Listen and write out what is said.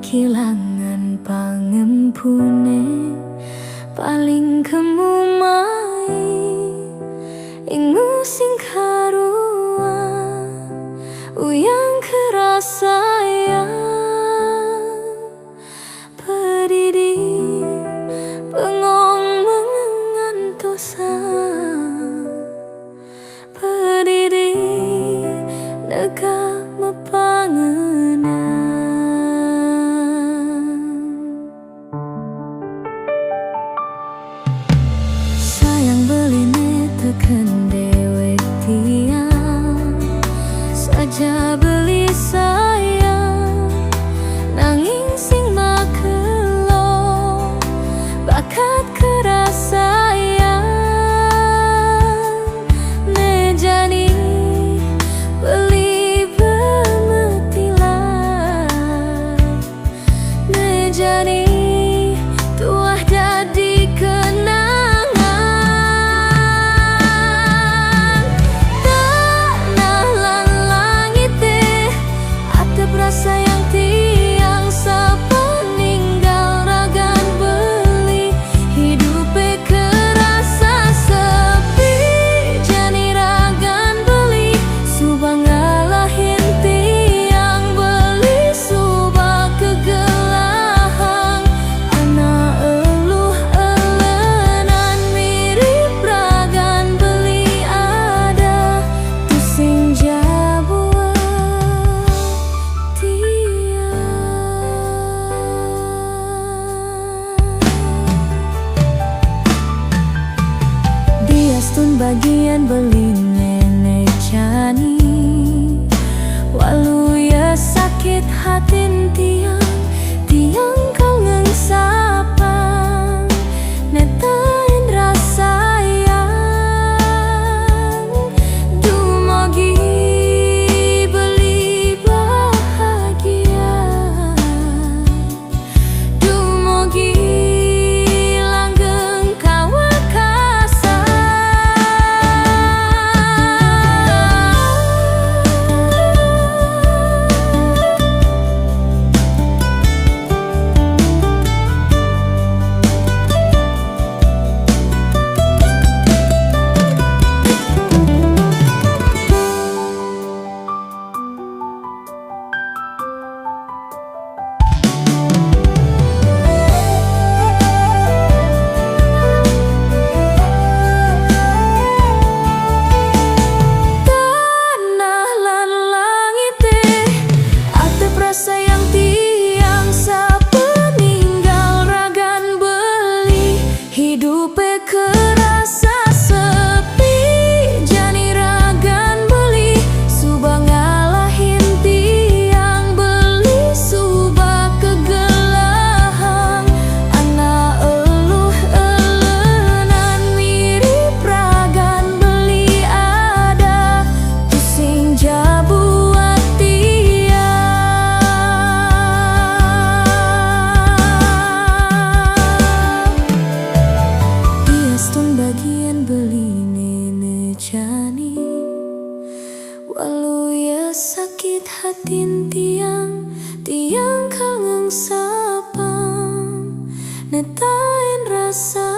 kilangan pangempune paling kemumai ingu sing karua uyang kerasa ya pedidi pengong mengantosa pedidi nega mepangena sayang beline teken dewek tiang saja beli sayang nanging sing makelo bakat kerasa ya nejani beli bemetilan nejani tuah jadi kenangan tanah lan langit atep rasa yang tiang sepeninggal ragan beli hidupe kerasa sepi jani ragan beli subang ngalahin tiang beli subak kegelahang anak eluh elenan mirip ragan beli ada tusing jabua diastun bagian beli nenek jani walu ya sakit hatin tiang tiang kangen sapang netain rasa yang dumogi beli bahagia dumogi langgeng kawakasa tanah lan langit atep rasa yang tiang sepeninggal ragan beli hidupe kerasa sepi jani ragan beli subang ngalahin tiang beli subak kegelahang anak eluh elenan mirip ragan beli ada tusing jabuat tiang diastun bagian beli nenek jani walu ya sakit hatin tiang tiang kangen sapang netain rasa